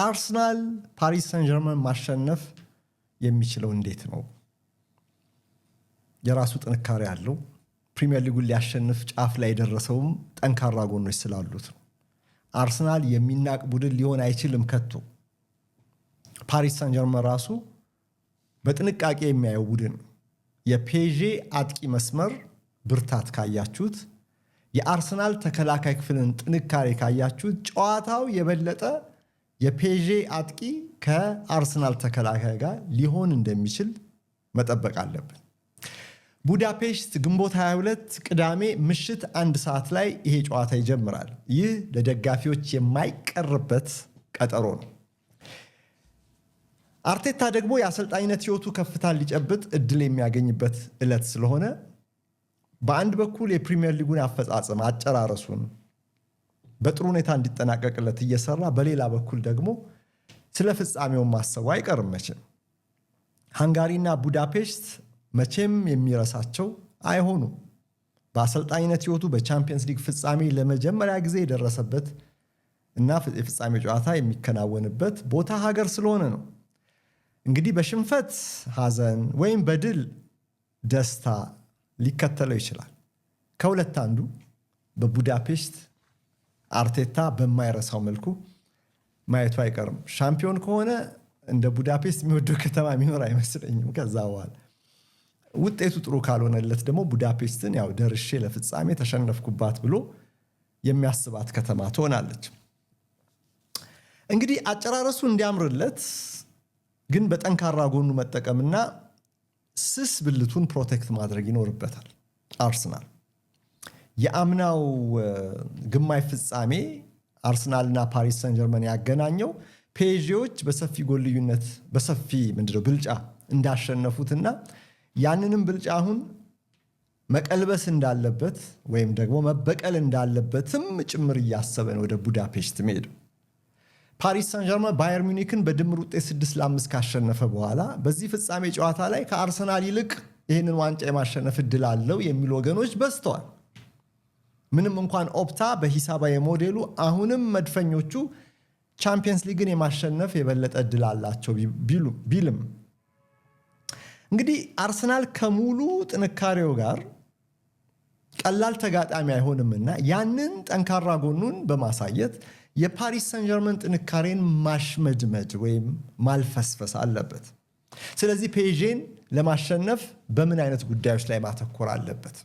አርሰናል ፓሪስ ሰን ጀርመን ማሸነፍ የሚችለው እንዴት ነው? የራሱ ጥንካሬ አለው። ፕሪሚየር ሊጉን ሊያሸንፍ ጫፍ ላይ የደረሰውም ጠንካራ ጎኖች ስላሉት ነው። አርሰናል የሚናቅ ቡድን ሊሆን አይችልም ከቶ። ፓሪስ ሰን ጀርመን ራሱ በጥንቃቄ የሚያየው ቡድን ነው። የፔዤ አጥቂ መስመር ብርታት ካያችሁት፣ የአርሰናል ተከላካይ ክፍልን ጥንካሬ ካያችሁት ጨዋታው የበለጠ የፔዤ አጥቂ ከአርሰናል ተከላካይ ጋር ሊሆን እንደሚችል መጠበቅ አለብን። ቡዳፔስት ግንቦት 22 ቅዳሜ ምሽት 1 ሰዓት ላይ ይሄ ጨዋታ ይጀምራል። ይህ ለደጋፊዎች የማይቀርበት ቀጠሮ ነው። አርቴታ ደግሞ የአሰልጣኝነት ህይወቱ ከፍታን ሊጨብጥ እድል የሚያገኝበት ዕለት ስለሆነ በአንድ በኩል የፕሪሚየር ሊጉን አፈጻጸም አጨራረሱን በጥሩ ሁኔታ እንዲጠናቀቅለት እየሰራ በሌላ በኩል ደግሞ ስለ ፍጻሜውን ማሰቡ አይቀርም። መቼም ሃንጋሪና ቡዳፔስት መቼም የሚረሳቸው አይሆኑም። በአሰልጣኝነት ህይወቱ በቻምፒየንስ ሊግ ፍጻሜ ለመጀመሪያ ጊዜ የደረሰበት እና የፍጻሜ ጨዋታ የሚከናወንበት ቦታ ሀገር ስለሆነ ነው። እንግዲህ በሽንፈት ሐዘን ወይም በድል ደስታ ሊከተለው ይችላል። ከሁለት አንዱ በቡዳፔስት አርቴታ በማይረሳው መልኩ ማየቱ አይቀርም። ሻምፒዮን ከሆነ እንደ ቡዳፔስት የሚወደው ከተማ የሚኖር አይመስለኝም። ከዛ በኋላ ውጤቱ ጥሩ ካልሆነለት ደግሞ ቡዳፔስትን ያው ደርሼ ለፍጻሜ ተሸነፍኩባት ብሎ የሚያስባት ከተማ ትሆናለች። እንግዲህ አጨራረሱ እንዲያምርለት ግን በጠንካራ ጎኑ መጠቀምና ስስ ብልቱን ፕሮቴክት ማድረግ ይኖርበታል። አርሰናል የአምናው ግማሽ ፍጻሜ አርሰናልና ፓሪስ ሰን ጀርመን ያገናኘው ፔዤዎች በሰፊ ጎል ልዩነት በሰፊ ብልጫ እንዳሸነፉትና ያንንም ብልጫ አሁን መቀልበስ እንዳለበት ወይም ደግሞ መበቀል እንዳለበትም ጭምር እያሰበ ነው ወደ ቡዳፔስት ሄደው። ፓሪስ ሰን ጀርመን ባየር ሚኒክን በድምር ውጤት 6-5 ካሸነፈ በኋላ በዚህ ፍጻሜ ጨዋታ ላይ ከአርሰናል ይልቅ ይህንን ዋንጫ የማሸነፍ እድል አለው የሚሉ ወገኖች በዝተዋል። ምንም እንኳን ኦፕታ በሂሳባዊ ሞዴሉ አሁንም መድፈኞቹ ቻምፒየንስ ሊግን የማሸነፍ የበለጠ እድል አላቸው ቢልም እንግዲህ አርሰናል ከሙሉ ጥንካሬው ጋር ቀላል ተጋጣሚ አይሆንምና ያንን ጠንካራ ጎኑን በማሳየት የፓሪስ ሰን ጀርመን ጥንካሬን ማሽመድመድ ወይም ማልፈስፈስ አለበት። ስለዚህ ፔዤን ለማሸነፍ በምን አይነት ጉዳዮች ላይ ማተኮር አለበት?